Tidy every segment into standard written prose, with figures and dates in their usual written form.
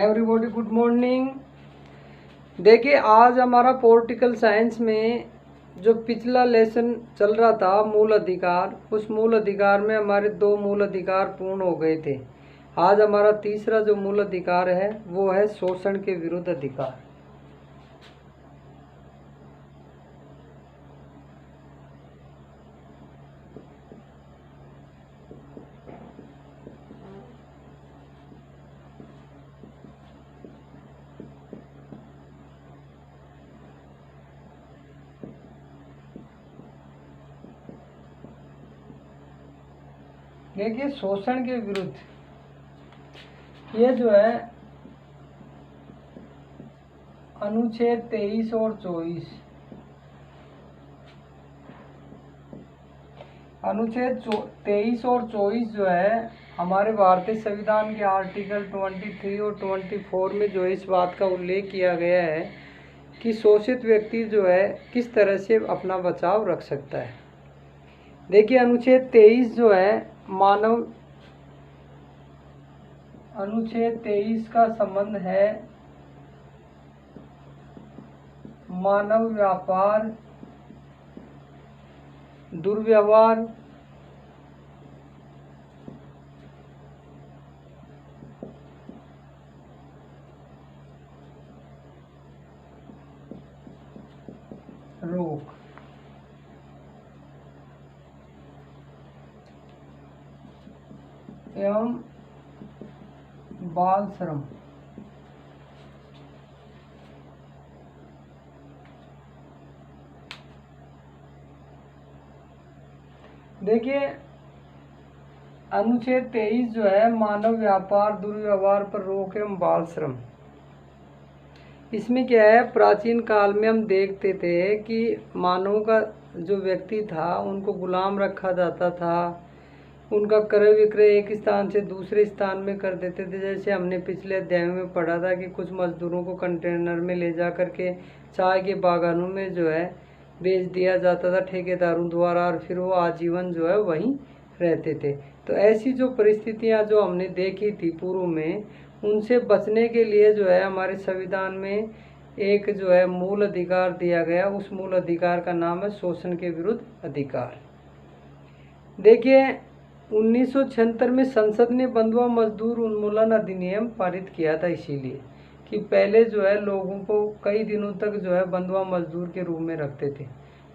Everybody good morning. देखिए आज हमारा पॉलिटिकल साइंस में जो पिछला लेसन चल रहा था मूल अधिकार, उस मूल अधिकार में हमारे 2 मूल अधिकार पूर्ण हो गए थे। आज हमारा तीसरा जो मूल अधिकार है वो है शोषण के विरुद्ध अधिकार। देखिए शोषण के विरुद्ध ये जो है अनुच्छेद 23 और 24, अनुच्छेद 23 और 24 जो है हमारे भारतीय संविधान के आर्टिकल 23 और 24 में जो है इस बात का उल्लेख किया गया है कि शोषित व्यक्ति जो है किस तरह से अपना बचाव रख सकता है। देखिए अनुच्छेद 23 जो है अनुच्छेद 23 का संबंध है मानव व्यापार, दुर्व्यवहार, रोक एवं बाल श्रम। देखिए अनुच्छेद 23 जो है मानव व्यापार, दुर्व्यवहार पर रोक एवं बाल श्रम, इसमें क्या है, प्राचीन काल में हम देखते थे कि मानव का जो व्यक्ति था उनको गुलाम रखा जाता था, उनका क्रय विक्रय एक स्थान से दूसरे स्थान में कर देते थे। जैसे हमने पिछले अध्याय में पढ़ा था कि कुछ मजदूरों को कंटेनर में ले जा करके चाय के बागानों में जो है बेच दिया जाता था ठेकेदारों द्वारा, और फिर वो आजीवन जो है वहीं रहते थे। तो ऐसी जो परिस्थितियां जो हमने देखी थी पूर्व में, उनसे बचने के लिए जो है हमारे संविधान में एक जो है मूल अधिकार दिया गया। उस मूल अधिकार का नाम है शोषण के विरुद्ध अधिकार। देखिए 1976 में संसद ने बंधुआ मजदूर उन्मूलन अधिनियम पारित किया था, इसीलिए कि पहले जो है लोगों को कई दिनों तक जो है बंधुआ मजदूर के रूप में रखते थे।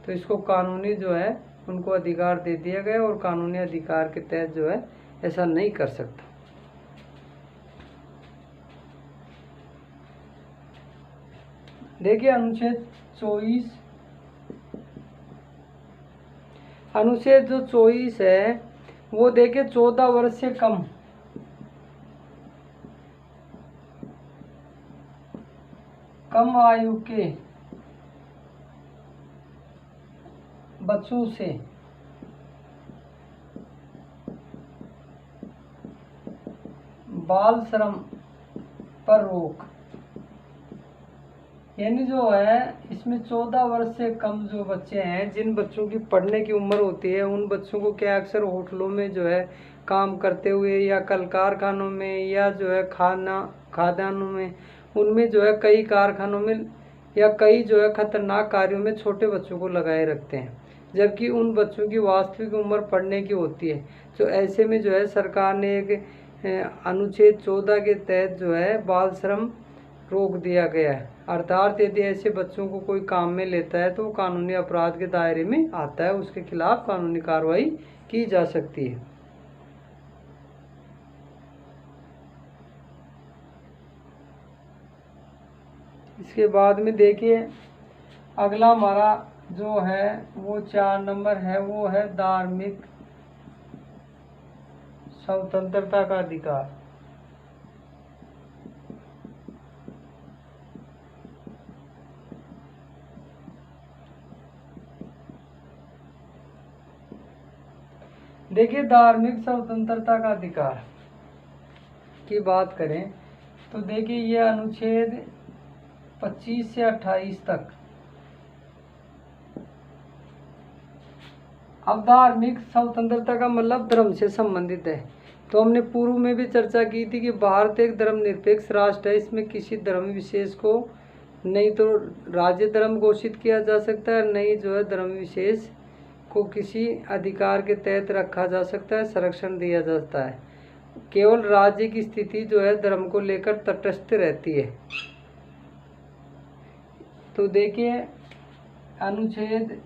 तो इसको कानूनी जो है उनको अधिकार दे दिया गया, और कानूनी अधिकार के तहत जो है ऐसा नहीं कर सकता। देखिए अनुच्छेद 24, अनुच्छेद जो 24 है वो देखिए 14 वर्ष से कम आयु के बच्चों से बाल श्रम पर रोक। यानी जो है इसमें 14 वर्ष से कम जो बच्चे हैं, जिन बच्चों की पढ़ने की उम्र होती है, उन बच्चों को क्या अक्सर होटलों में जो है काम करते हुए या कल कारखानों में या जो है खाद्यान्नों में, उनमें जो है कई कारखानों में या कई जो है खतरनाक कार्यों में छोटे बच्चों को लगाए रखते हैं, जबकि उन बच्चों की वास्तविक उम्र पढ़ने की होती है। तो ऐसे में जो है सरकार ने एक अनुच्छेद 14 के तहत जो है बाल श्रम रोक दिया गया है। अर्थात यदि ऐसे बच्चों को कोई काम में लेता है तो वो कानूनी अपराध के दायरे में आता है, उसके खिलाफ कानूनी कार्रवाई की जा सकती है। इसके बाद में देखिए अगला हमारा जो है वो 4 नंबर है, वो है धार्मिक स्वतंत्रता का अधिकार। देखिए धार्मिक स्वतंत्रता का अधिकार की बात करें तो देखिए ये अनुच्छेद 25 से 28 तक अब धार्मिक स्वतंत्रता का मतलब धर्म से संबंधित है। तो हमने पूर्व में भी चर्चा की थी कि भारत एक धर्मनिरपेक्ष राष्ट्र है, इसमें किसी धर्म विशेष को नहीं तो राज्य धर्म घोषित किया जा सकता है, नहीं जो है धर्म विशेष को किसी अधिकार के तहत रखा जा सकता है, संरक्षण दिया जाता है। केवल राज्य की स्थिति जो है धर्म को लेकर तटस्थ रहती है। तो देखिए अनुच्छेद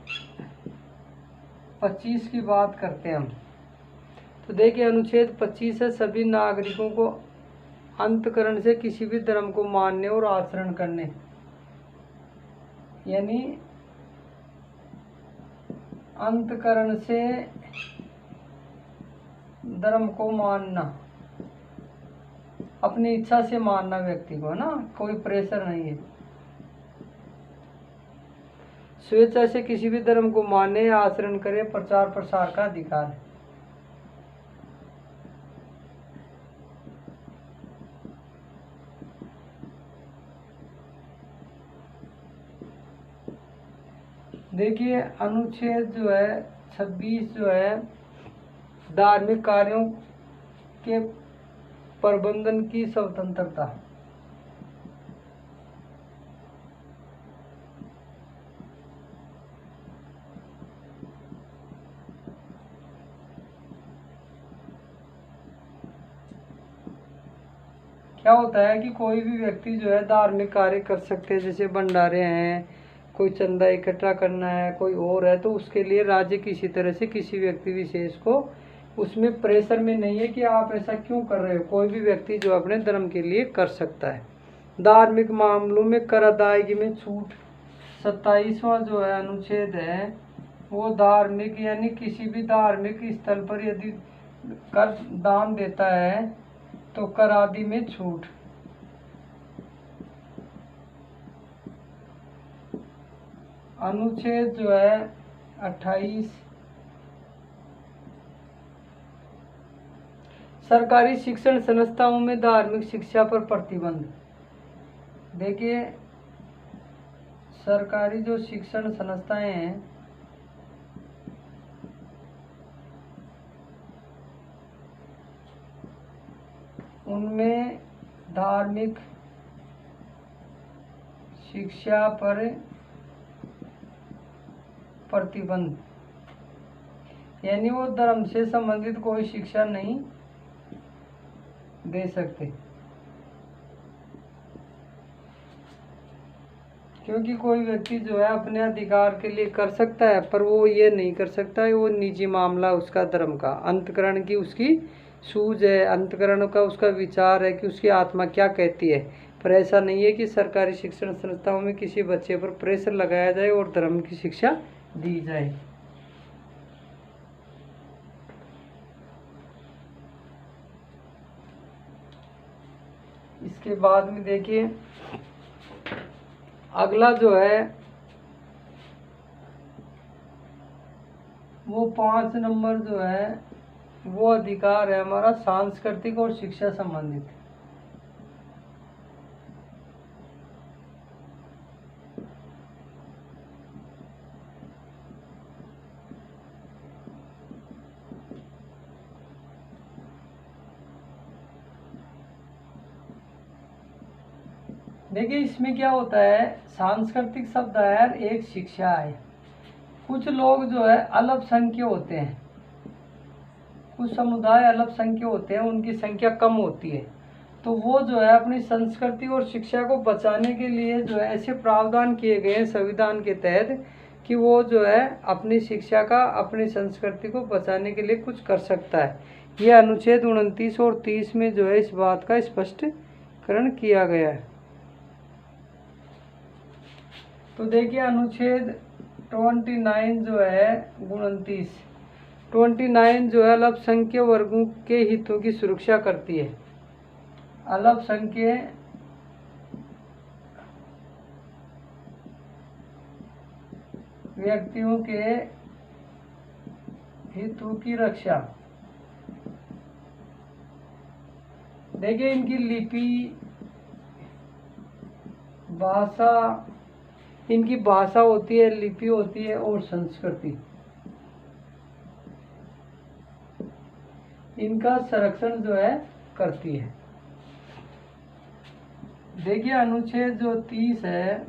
25 की बात करते हैं हम। तो देखिए अनुच्छेद 25 है, सभी नागरिकों को अंतकरण से किसी भी धर्म को मानने और आचरण करने, यानी अंतकरण से धर्म को मानना, अपनी इच्छा से मानना व्यक्ति को, ना कोई प्रेशर नहीं है, स्वेच्छा से किसी भी धर्म को माने या आचरण करे, प्रचार प्रसार का अधिकार है। देखिए अनुच्छेद जो है 26 जो है धार्मिक कार्यों के प्रबंधन की स्वतंत्रता। क्या होता है कि कोई भी व्यक्ति जो है धार्मिक कार्य कर सकते हैं, जैसे भंडारे हैं, कोई चंदा इकट्ठा करना है, कोई और है, तो उसके लिए राज्य किसी तरह से किसी व्यक्ति विशेष को उसमें प्रेशर में नहीं है कि आप ऐसा क्यों कर रहे हो। कोई भी व्यक्ति जो अपने धर्म के लिए कर सकता है। धार्मिक मामलों में कर अदायगी में छूट। 27वां जो है अनुच्छेद है वो धार्मिक यानी किसी भी धार्मिक स्थल पर यदि कर दान देता है तो कर आदि में छूट। अनुच्छेद जो है 28 सरकारी शिक्षण संस्थाओं में धार्मिक शिक्षा पर प्रतिबंध। देखिए सरकारी जो शिक्षण संस्थाएं हैं उनमें धार्मिक शिक्षा पर प्रतिबंध, यानी वो धर्म से संबंधित कोई शिक्षा नहीं दे सकते, क्योंकि कोई व्यक्ति जो है अपने अधिकार के लिए कर सकता है, पर वो ये नहीं कर सकता है, वो निजी मामला उसका धर्म का, अंतकरण की उसकी सूझ है, अंतकरण का उसका विचार है कि उसकी आत्मा क्या कहती है। पर ऐसा नहीं है कि सरकारी शिक्षण संस्थाओं में किसी बच्चे पर प्रेशर लगाया जाए और धर्म की शिक्षा दी जाए। इसके बाद में देखिए अगला जो है वो 5 नंबर जो है वो अधिकार है हमारा सांस्कृतिक और शिक्षा संबंधित। देखिए इसमें क्या होता है, सांस्कृतिक शब्द है एक शिक्षा है। कुछ लोग जो है अल्पसंख्यक होते हैं, कुछ समुदाय अल्पसंख्यक होते हैं, उनकी संख्या कम होती है, तो वो जो है अपनी संस्कृति और शिक्षा को बचाने के लिए जो है ऐसे प्रावधान किए गए हैं संविधान के तहत कि वो जो है अपनी शिक्षा का, अपनी संस्कृति को बचाने के लिए कुछ कर सकता है। यह अनुच्छेद 29 और 30 में जो है इस बात का स्पष्टीकरण किया गया है। तो देखिए अनुच्छेद 29 जो है 29 जो है अल्पसंख्यक वर्गों के हितों की सुरक्षा करती है। अल्पसंख्यक व्यक्तियों के हितों की रक्षा। देखिए इनकी लिपि, भाषा, इनकी भाषा होती है, लिपि होती है और संस्कृति, इनका संरक्षण जो है करती है। देखिए अनुच्छेद जो 30 है,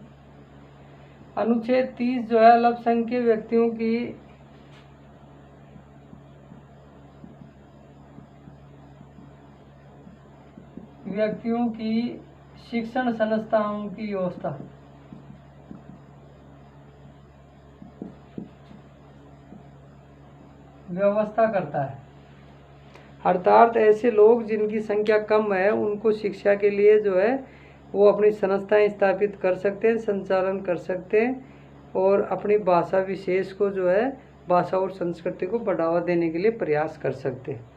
अनुच्छेद 30 जो है अल्पसंख्यक व्यक्तियों की शिक्षण संस्थाओं की व्यवस्था करता है। अर्थात ऐसे लोग जिनकी संख्या कम है उनको शिक्षा के लिए जो है वो अपनी संस्थाएं स्थापित कर सकते हैं, संचालन कर सकते हैं और अपनी भाषा विशेष को जो है भाषा और संस्कृति को बढ़ावा देने के लिए प्रयास कर सकते हैं।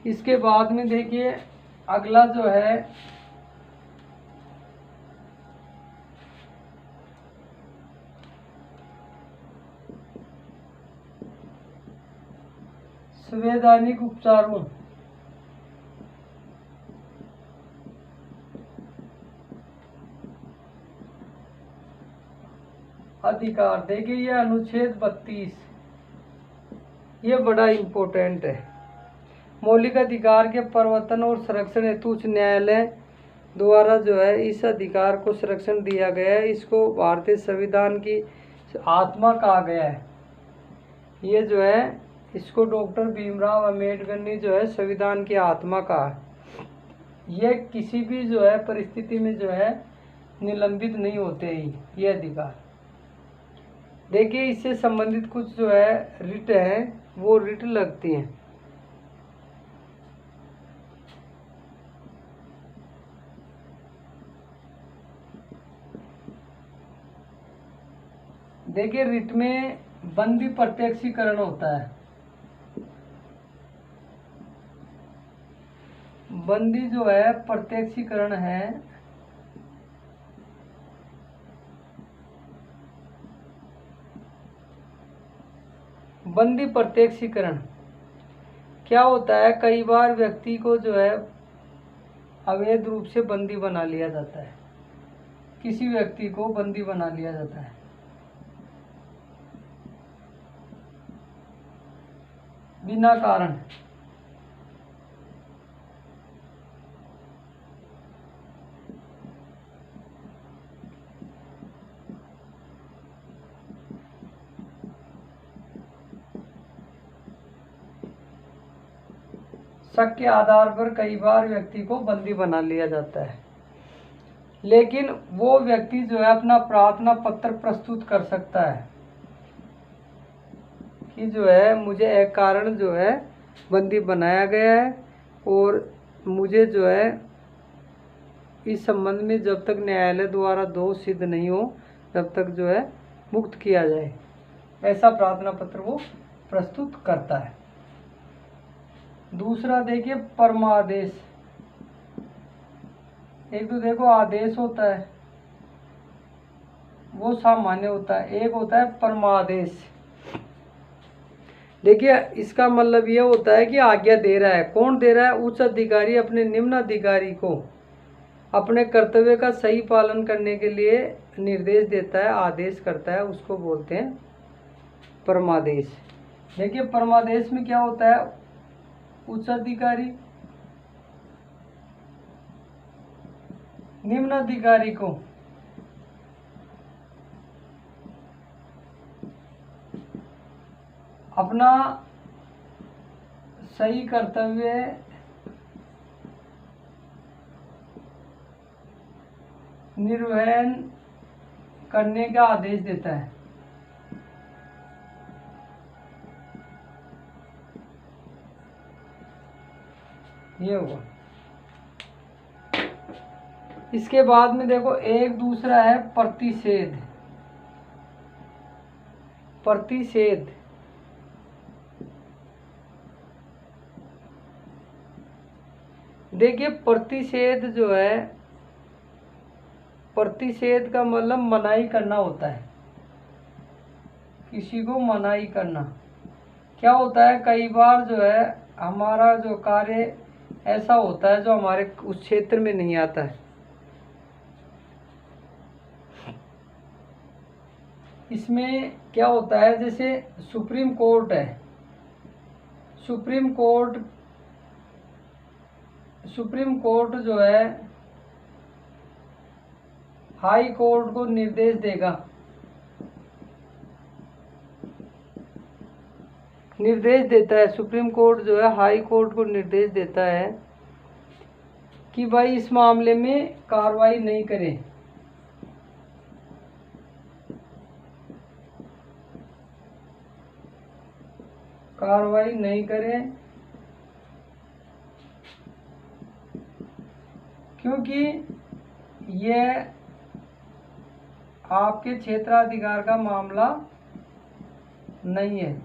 इसके बाद में देखिए अगला जो है संवैधानिक उपचारों अधिकार। देखिए ये अनुच्छेद 32 ये बड़ा इम्पोर्टेंट है। मौलिक अधिकार के प्रवर्तन और संरक्षण हेतु उच्च न्यायालय द्वारा जो है इस अधिकार को संरक्षण दिया गया है। इसको भारतीय संविधान की आत्मा कहा गया है। ये जो है इसको डॉक्टर भीमराव अंबेडकर ने जो है संविधान की आत्मा कहा है। ये किसी भी जो है परिस्थिति में जो है निलंबित नहीं होते ही ये अधिकार। देखिए इससे संबंधित कुछ जो है रिट है वो रिट लगती हैं। देखिए रिट में बंदी प्रत्यक्षीकरण होता है। बंदी जो है प्रत्यक्षीकरण है बंदी प्रत्यक्षीकरण क्या होता है, कई बार व्यक्ति को जो है अवैध रूप से बंदी बना लिया जाता है। किसी व्यक्ति को बंदी बना लिया जाता है बिना कारण। शक के आधार पर कई बार व्यक्ति को बंदी बना लिया जाता है, लेकिन वो व्यक्ति जो है अपना प्रार्थना पत्र प्रस्तुत कर सकता है कि जो है मुझे एक कारण जो है बंदी बनाया गया है और मुझे जो है इस संबंध में जब तक न्यायालय द्वारा दोष सिद्ध नहीं हो तब तक जो है मुक्त किया जाए, ऐसा प्रार्थना पत्र वो प्रस्तुत करता है। दूसरा देखिए परमादेश। एक तो देखो आदेश होता है वो सामान्य होता है, एक होता है परमादेश। देखिए इसका मतलब ये होता है कि आज्ञा दे रहा है। कौन दे रहा है? उच्च अधिकारी अपने निम्न अधिकारी को अपने कर्तव्य का सही पालन करने के लिए निर्देश देता है, आदेश करता है, उसको बोलते हैं परमादेश। देखिए परमादेश में क्या होता है, उच्च अधिकारी निम्न अधिकारी को अपना सही कर्तव्य निर्वहन करने का आदेश देता है। ये हुआ। इसके बाद में देखो एक दूसरा है प्रतिषेध। प्रतिषेध देखिए प्रतिषेध जो है, प्रतिषेध का मतलब मनाही करना होता है, किसी को मनाही करना। क्या होता है, कई बार जो है हमारा जो कार्य ऐसा होता है जो हमारे उस क्षेत्र में नहीं आता है। इसमें क्या होता है, जैसे सुप्रीम कोर्ट है, सुप्रीम कोर्ट जो है हाई कोर्ट को निर्देश देगा, निर्देश देता है। सुप्रीम कोर्ट जो है हाई कोर्ट को निर्देश देता है कि भाई इस मामले में कार्रवाई नहीं करें। कार्रवाई नहीं करें क्योंकि यह आपके क्षेत्राधिकार का मामला नहीं है।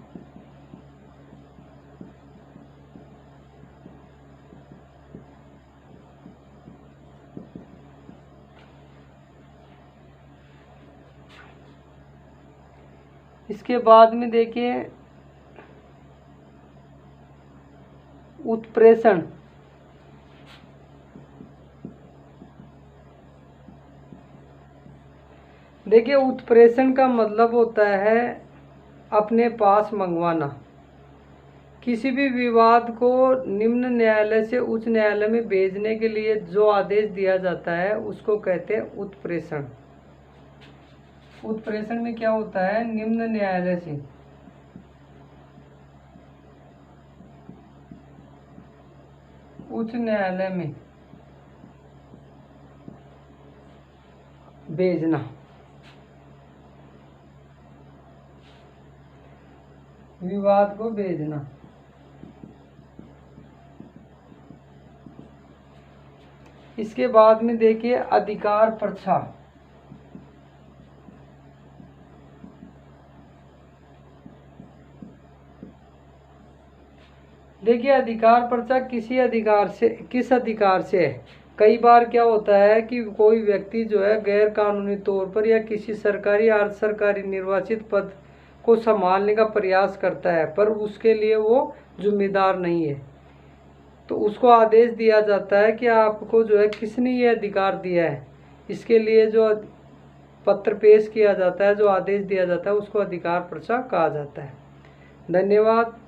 इसके बाद में देखिए उत्प्रेषण। देखिए उत्प्रेषण का मतलब होता है अपने पास मंगवाना। किसी भी विवाद को निम्न न्यायालय से उच्च न्यायालय में भेजने के लिए जो आदेश दिया जाता है उसको कहते हैं उत्प्रेषण। उत्प्रेषण में क्या होता है, निम्न न्यायालय से उच्च न्यायालय में भेजना। विवाद को भेजना। इसके बाद में देखिए अधिकार पर्चा। देखिए अधिकार पर्चा किसी अधिकार से, किस अधिकार से है। कई बार क्या होता है कि कोई व्यक्ति जो है गैर कानूनी तौर पर या किसी सरकारी अर्ध सरकारी निर्वाचित पद को संभालने का प्रयास करता है पर उसके लिए वो जिम्मेदार नहीं है, तो उसको आदेश दिया जाता है कि आपको जो है किसने ये अधिकार दिया है। इसके लिए जो पत्र पेश किया जाता है, जो आदेश दिया जाता है, उसको अधिकार पर्चा कहा जाता है। धन्यवाद।